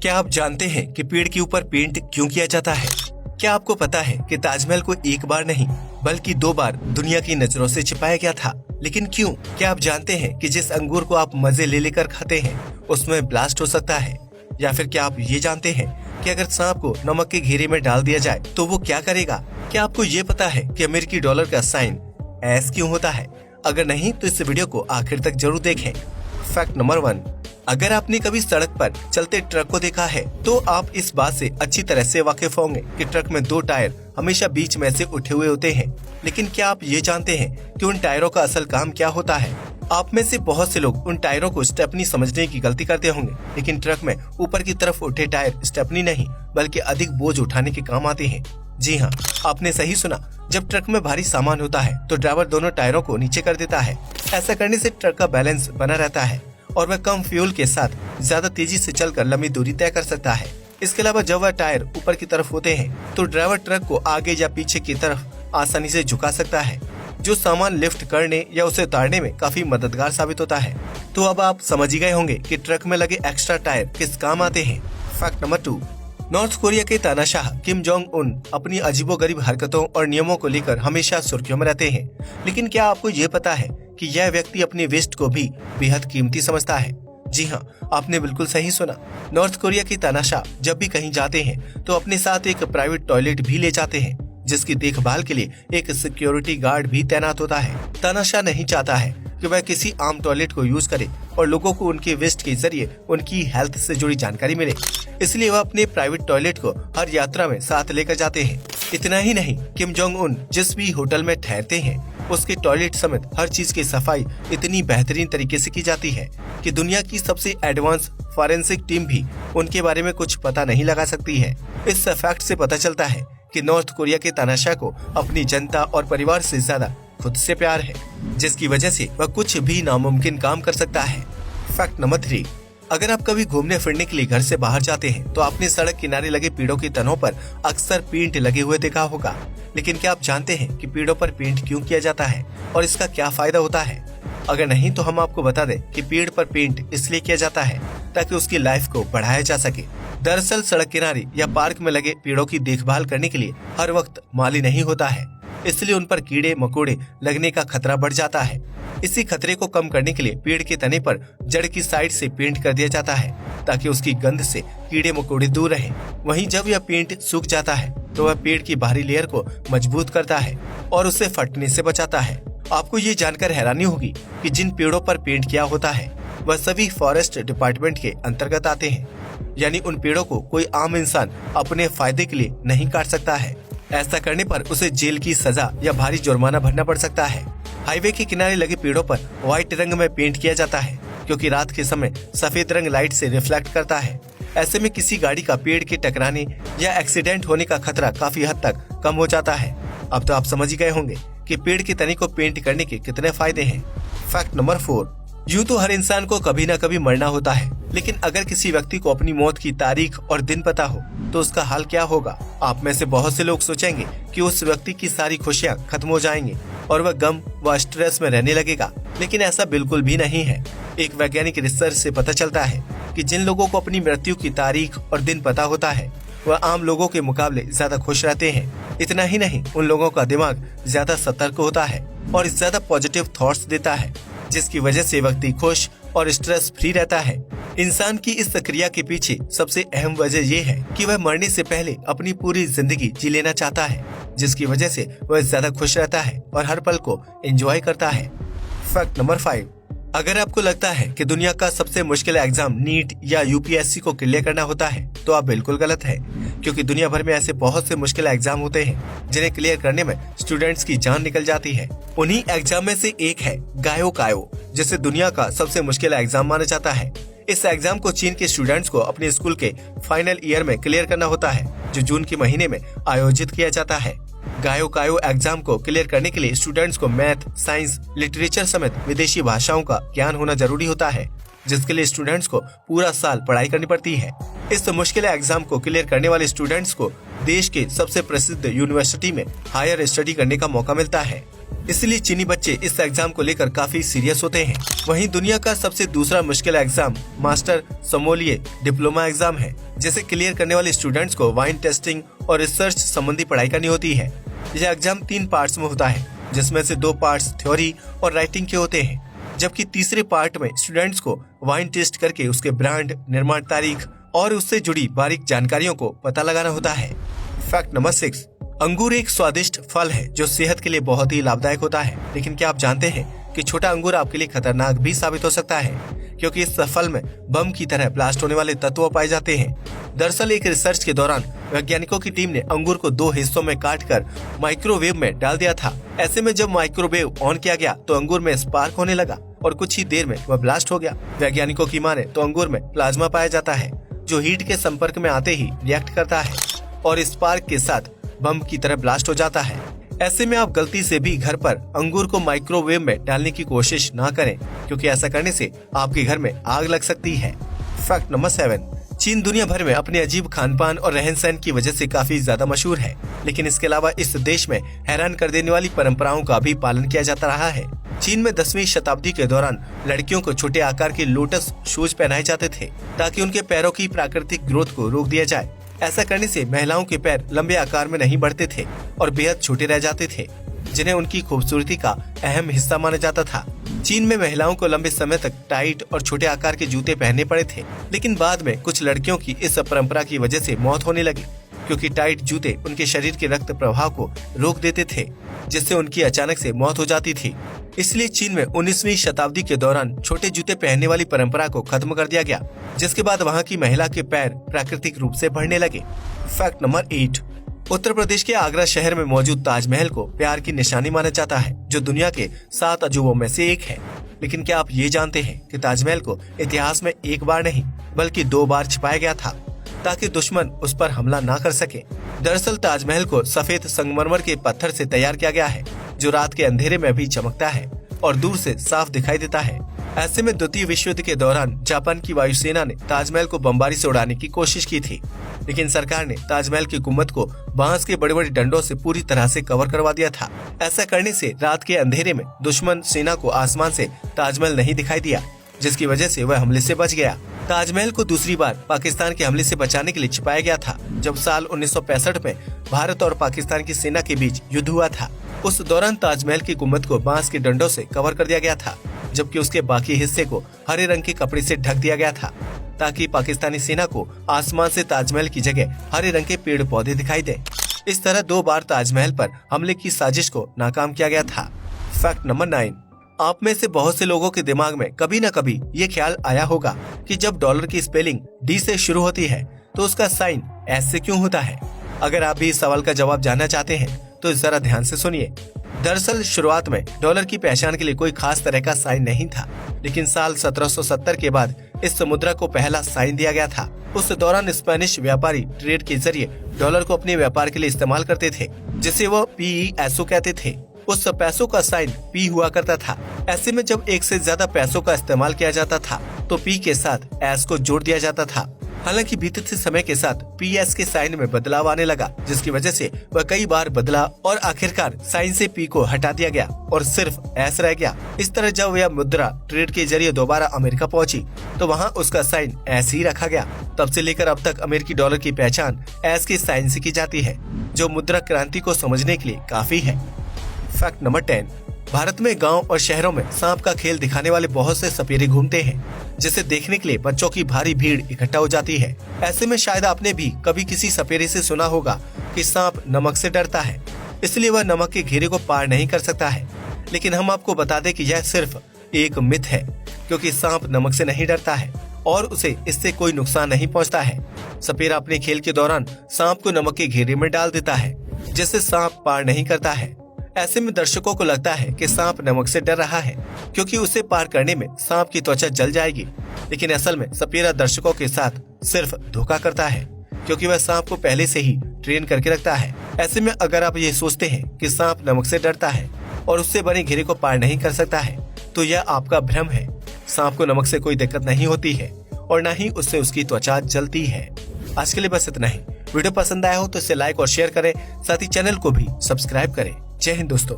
क्या आप जानते हैं कि पेड़ के ऊपर पेंट क्यों किया जाता है? क्या आपको पता है कि ताजमहल को एक बार नहीं बल्कि 2 बार दुनिया की नजरों से छिपाया गया था, लेकिन क्यों? क्या आप जानते हैं कि जिस अंगूर को आप मजे ले लेकर खाते हैं उसमें ब्लास्ट हो सकता है? या फिर क्या आप ये जानते हैं कि अगर सांप को नमक के घेरे में डाल दिया जाए तो वो क्या करेगा? क्या आपको ये पता है कि अमेरिकी डॉलर का साइन एस क्यों होता है? अगर नहीं तो इस वीडियो को आखिर तक जरूर देखें। फैक्ट नंबर 1, अगर आपने कभी सड़क पर चलते ट्रक को देखा है तो आप इस बात से अच्छी तरह से वाकिफ होंगे कि ट्रक में 2 टायर हमेशा बीच में से उठे हुए होते हैं। लेकिन क्या आप ये जानते हैं कि उन टायरों का असल काम क्या होता है? आप में से बहुत से लोग उन टायरों को स्टेपनी समझने की गलती करते होंगे, लेकिन ट्रक में ऊपर की तरफ उठे टायर स्टेपनी नहीं बल्कि अधिक बोझ उठाने के काम आते हैं। जी हाँ, आपने सही सुना। जब ट्रक में भारी सामान होता है तो ड्राइवर दोनों टायरों को नीचे कर देता है। ऐसा करने से ट्रक का बैलेंस बना रहता है और वह कम फ्यूल के साथ ज्यादा तेजी से चलकर लंबी दूरी तय कर सकता है। इसके अलावा जब वह टायर ऊपर की तरफ होते हैं तो ड्राइवर ट्रक को आगे या पीछे की तरफ आसानी से झुका सकता है, जो सामान लिफ्ट करने या उसे उतारने में काफी मददगार साबित होता है। तो अब आप समझ ही गए होंगे कि ट्रक में लगे एक्स्ट्रा टायर किस काम आते हैं। फैक्ट नंबर 2, नॉर्थ कोरिया के तानाशाह किम जोंग उन अपनी अजीबोगरीब हरकतों और नियमों को लेकर हमेशा सुर्खियों में रहते हैं। लेकिन क्या आपको ये पता है कि यह व्यक्ति अपनी वेस्ट को भी बेहद कीमती समझता है? जी हाँ, आपने बिल्कुल सही सुना। नॉर्थ कोरिया के तानाशाह जब भी कहीं जाते हैं तो अपने साथ एक प्राइवेट टॉयलेट भी ले जाते हैं, जिसकी देखभाल के लिए एक सिक्योरिटी गार्ड भी तैनात होता है। तानाशाह नहीं चाहता है कि वह किसी आम टॉयलेट को यूज करे और लोगों को उनके वेस्ट के जरिए उनकी हेल्थ से जुड़ी जानकारी मिले, इसलिए वह अपने प्राइवेट टॉयलेट को हर यात्रा में साथ लेकर जाते हैं। इतना ही नहीं, किम जोंग उन जिस भी होटल में ठहरते हैं उसके टॉयलेट समेत हर चीज की सफाई इतनी बेहतरीन तरीके से की जाती है कि दुनिया की सबसे एडवांस फॉरेंसिक टीम भी उनके बारे में कुछ पता नहीं लगा सकती है। इस फैक्ट से पता चलता है कि नॉर्थ कोरिया के तानाशाह को अपनी जनता और परिवार से ज्यादा खुद से प्यार है, जिसकी वजह से वह कुछ भी नामुमकिन काम कर सकता है। फैक्ट नंबर 3, अगर आप कभी घूमने फिरने के लिए घर से बाहर जाते हैं तो आपने सड़क किनारे लगे पेड़ों की तनों पर अक्सर पेंट लगे हुए देखा होगा। लेकिन क्या आप जानते हैं कि पेड़ों पर पेंट क्यों किया जाता है और इसका क्या फायदा होता है? अगर नहीं तो हम आपको बता दें कि पेड़ पर पेंट इसलिए किया जाता है ताकि उसकी लाइफ को बढ़ाया जा सके। दरअसल सड़क किनारे या पार्क में लगे पेड़ों की देखभाल करने के लिए हर वक्त माली नहीं होता है, इसलिए उन पर कीड़े मकोड़े लगने का खतरा बढ़ जाता है। इसी खतरे को कम करने के लिए पेड़ के तने पर जड़ की साइड से पेंट कर दिया जाता है ताकि उसकी गंध से कीड़े मकोड़े दूर रहें। वहीं जब यह पेंट सूख जाता है तो वह पेड़ की बाहरी लेयर को मजबूत करता है और उसे फटने से बचाता है। आपको ये जानकर हैरानी होगी कि जिन पेड़ों पर पेंट किया होता है वह सभी फॉरेस्ट डिपार्टमेंट के अंतर्गत आते हैं, यानी उन पेड़ों को कोई आम इंसान अपने फायदे के लिए नहीं काट सकता है। ऐसा करने पर उसे जेल की सजा या भारी जुर्माना भरना पड़ सकता है। हाईवे के किनारे लगे पेड़ों पर व्हाइट रंग में पेंट किया जाता है क्योंकि रात के समय सफेद रंग लाइट से रिफ्लेक्ट करता है। ऐसे में किसी गाड़ी का पेड़ के टकराने या एक्सीडेंट होने का खतरा काफी हद तक कम हो जाता है। अब तो आप समझ ही गए होंगे कि पेड़ के तने को पेंट करने के कितने फायदे हैं। फैक्ट नंबर 4, यूँ तो हर इंसान को कभी न कभी मरना होता है, लेकिन अगर किसी व्यक्ति को अपनी मौत की तारीख और दिन पता हो तो उसका हाल क्या होगा? आप में से बहुत से लोग सोचेंगे कि उस व्यक्ति की सारी खुशियां खत्म हो जाएंगी और वह गम व स्ट्रेस में रहने लगेगा, लेकिन ऐसा बिल्कुल भी नहीं है। एक वैज्ञानिक रिसर्च से पता चलता है कि जिन लोगों को अपनी मृत्यु की तारीख और दिन पता होता है वह आम लोगों के मुकाबले ज्यादा खुश रहते हैं। इतना ही नहीं, उन लोगों का दिमाग ज्यादा सतर्क होता है और ज्यादा पॉजिटिव थॉट्स देता है, जिसकी वजह से व्यक्ति खुश और स्ट्रेस फ्री रहता है। इंसान की इस क्रिया के पीछे सबसे अहम वजह ये है कि वह मरने से पहले अपनी पूरी जिंदगी जी लेना चाहता है, जिसकी वजह से वह ज्यादा खुश रहता है और हर पल को एंजॉय करता है। फैक्ट नंबर 5, अगर आपको लगता है कि दुनिया का सबसे मुश्किल एग्जाम नीट या यूपीएससी को क्लियर करना होता है तो आप बिल्कुल गलत है, क्योंकि दुनिया भर में ऐसे बहुत से मुश्किल एग्जाम होते हैं जिन्हें क्लियर करने में स्टूडेंट्स की जान निकल जाती है। उन्हीं एग्जाम में से एक है गायो कायो, जिसे दुनिया का सबसे मुश्किल एग्जाम माना जाता है। इस एग्जाम को चीन के स्टूडेंट्स को अपने स्कूल के फाइनल ईयर में क्लियर करना होता है, जो जून के महीने में आयोजित किया जाता है। गायो कायो एग्जाम को क्लियर करने के लिए स्टूडेंट्स को मैथ, साइंस, लिटरेचर समेत विदेशी भाषाओं का ज्ञान होना जरूरी होता है, जिसके लिए स्टूडेंट्स को पूरा साल पढ़ाई करनी पड़ती है। इस मुश्किल एग्जाम को क्लियर करने वाले स्टूडेंट्स को देश के सबसे प्रसिद्ध यूनिवर्सिटी में हायर स्टडी करने का मौका मिलता है। इसलिए चीनी बच्चे इस एग्जाम को लेकर काफी सीरियस होते हैं। वहीं दुनिया का सबसे दूसरा मुश्किल एग्जाम मास्टर सोमोलिए डिप्लोमा एग्जाम है, जिसे क्लियर करने वाले स्टूडेंट्स को वाइन टेस्टिंग और रिसर्च संबंधी पढ़ाई करनी होती है। यह एग्जाम 3 पार्ट्स में होता है, जिसमें से 2 पार्ट्स थ्योरी और राइटिंग के होते हैं, जबकि तीसरे पार्ट में स्टूडेंट्स को वाइन टेस्ट करके उसके ब्रांड, निर्माण तारीख और उससे जुड़ी बारीक जानकारियों को पता लगाना होता है। फैक्ट नंबर 6, अंगूर एक स्वादिष्ट फल है जो सेहत के लिए बहुत ही लाभदायक होता है। लेकिन क्या आप जानते हैं कि छोटा अंगूर आपके लिए खतरनाक भी साबित हो सकता है, क्योंकि इस फल में बम की तरह ब्लास्ट होने वाले तत्व पाए जाते हैं। दरअसल एक रिसर्च के दौरान वैज्ञानिकों की टीम ने अंगूर को 2 हिस्सों में काटकर माइक्रोवेव में डाल दिया था। ऐसे में जब माइक्रोवेव ऑन किया गया तो अंगूर में स्पार्क होने लगा और कुछ ही देर में वह ब्लास्ट हो गया। वैज्ञानिकों की माने तो अंगूर में प्लाज्मा पाया जाता है, जो हीट के संपर्क में आते ही रिएक्ट करता है और स्पार्क के साथ बम की तरह ब्लास्ट हो जाता है। ऐसे में आप गलती से भी घर पर अंगूर को माइक्रोवेव में डालने की कोशिश ना करें, क्योंकि ऐसा करने से आपके घर में आग लग सकती है। फैक्ट नंबर 7, चीन दुनिया भर में अपने अजीब खान पान और रहन सहन की वजह से काफी ज्यादा मशहूर है, लेकिन इसके अलावा इस देश में हैरान कर देने वाली परंपराओं का भी पालन किया जाता रहा है। चीन में 10वीं शताब्दी के दौरान लड़कियों को छोटे आकार के लोटस शूज पहनाए जाते थे, ताकि उनके पैरों की प्राकृतिक ग्रोथ को रोक दिया जाए। ऐसा करने से महिलाओं के पैर लंबे आकार में नहीं बढ़ते थे और बेहद छोटे रह जाते थे, जिन्हें उनकी खूबसूरती का अहम हिस्सा माना जाता था। चीन में महिलाओं को लंबे समय तक टाइट और छोटे आकार के जूते पहनने पड़े थे, लेकिन बाद में कुछ लड़कियों की इस परंपरा की वजह से मौत होने लगी, क्योंकि टाइट जूते उनके शरीर के रक्त प्रवाह को रोक देते थे, जिससे उनकी अचानक से मौत हो जाती थी। इसलिए चीन में 19वीं शताब्दी के दौरान छोटे जूते पहनने वाली परंपरा को खत्म कर दिया गया, जिसके बाद वहाँ की महिला के पैर प्राकृतिक रूप से बढ़ने लगे। फैक्ट नंबर 8, उत्तर प्रदेश के आगरा शहर में मौजूद ताजमहल को प्यार की निशानी माना जाता है, जो दुनिया के 7 अजूबों में से एक है। लेकिन क्या आप ये जानते हैं कि ताजमहल को इतिहास में एक बार नहीं बल्कि 2 बार छिपाया गया था, ताकि दुश्मन उस पर हमला ना कर सके। दरअसल ताजमहल को सफेद संगमरमर के पत्थर से तैयार किया गया है, जो रात के अंधेरे में भी चमकता है और दूर से साफ दिखाई देता है। ऐसे में द्वितीय विश्व युद्ध के दौरान जापान की वायुसेना ने ताजमहल को बमबारी से उड़ाने की कोशिश की थी, लेकिन सरकार ने ताजमहल की गुम्बद को बांस के बड़े बड़े डंडों से पूरी तरह से कवर करवा दिया था। ऐसा करने से रात के अंधेरे में दुश्मन सेना को आसमान से ताजमहल नहीं दिखाई दिया, जिसकी वजह से वह हमले से बच गया। ताजमहल को दूसरी बार पाकिस्तान के हमले से बचाने के लिए छिपाया गया था, जब साल 1965 में भारत और पाकिस्तान की सेना के बीच युद्ध हुआ था। उस दौरान ताजमहल की गुम्बद को बांस के डंडों से कवर कर दिया गया था, जबकि उसके बाकी हिस्से को हरे रंग के कपड़े से ढक दिया गया था, ताकि पाकिस्तानी सेना को आसमान से ताजमहल की जगह हरे रंग के पेड़ पौधे दिखाई दे। इस तरह 2 बार ताजमहल पर हमले की साजिश को नाकाम किया गया था। फैक्ट नंबर 9, आप में से बहुत से लोगों के दिमाग में कभी न कभी ये ख्याल आया होगा कि जब डॉलर की स्पेलिंग डी से शुरू होती है तो उसका साइन एस से क्यों होता है। अगर आप भी इस सवाल का जवाब जानना चाहते हैं तो जरा ध्यान से सुनिए। दरअसल शुरुआत में डॉलर की पहचान के लिए कोई खास तरह का साइन नहीं था, लेकिन साल 1770 के बाद इस मुद्रा को पहला साइन दिया गया था। उस दौरान स्पेनिश व्यापारी ट्रेड के जरिए डॉलर को अपने व्यापार के लिए इस्तेमाल करते थे, जिसे वो PESO कहते थे। उस पैसों का साइन P हुआ करता था। ऐसे में जब एक से ज्यादा पैसों का इस्तेमाल किया जाता था तो P के साथ S को जोड़ दिया जाता था। हालांकि बीतते समय के साथ PS के साइन में बदलाव आने लगा, जिसकी वजह से वह कई बार बदला और आखिरकार साइन से P को हटा दिया गया और सिर्फ S रह गया। इस तरह जब यह मुद्रा ट्रेड के जरिए दोबारा अमेरिका पहुंची तो वहां उसका साइन S ही रखा गया। तब से लेकर अब तक अमेरिकी डॉलर की पहचान S के साइन से की जाती है, जो मुद्रा क्रांति को समझने के लिए काफी है। फैक्ट नंबर 10, भारत में गांव और शहरों में सांप का खेल दिखाने वाले बहुत से सपेरे घूमते हैं, जिसे देखने के लिए बच्चों की भारी भीड़ इकट्ठा हो जाती है। ऐसे में शायद आपने भी कभी किसी सपेरे से सुना होगा कि सांप नमक से डरता है, इसलिए वह नमक के घेरे को पार नहीं कर सकता है। लेकिन हम आपको बता दें कि यह सिर्फ एक मिथ है, क्योंकि सांप नमक से नहीं डरता है और उसे इससे कोई नुकसान नहीं पहुँचता है। सपेरा अपने खेल के दौरान सांप को नमक के घेरे में डाल देता है, जिससे सांप पार नहीं करता है। ऐसे में दर्शकों को लगता है कि सांप नमक से डर रहा है, क्योंकि उसे पार करने में सांप की त्वचा जल जाएगी। लेकिन असल में सपेरा दर्शकों के साथ सिर्फ धोखा करता है, क्योंकि वह सांप को पहले से ही ट्रेन करके रखता है। ऐसे में अगर आप ये सोचते हैं कि सांप नमक से डरता है और उससे बने घेरे को पार नहीं कर सकता है, तो यह आपका भ्रम है। सांप को नमक से कोई दिक्कत नहीं होती है और न ही उससे उसकी त्वचा जलती है। आज के लिए बस इतना ही। वीडियो पसंद आया हो तो इसे लाइक और शेयर करें, साथ ही चैनल को भी सब्सक्राइब करें। जय हिंद दोस्तों।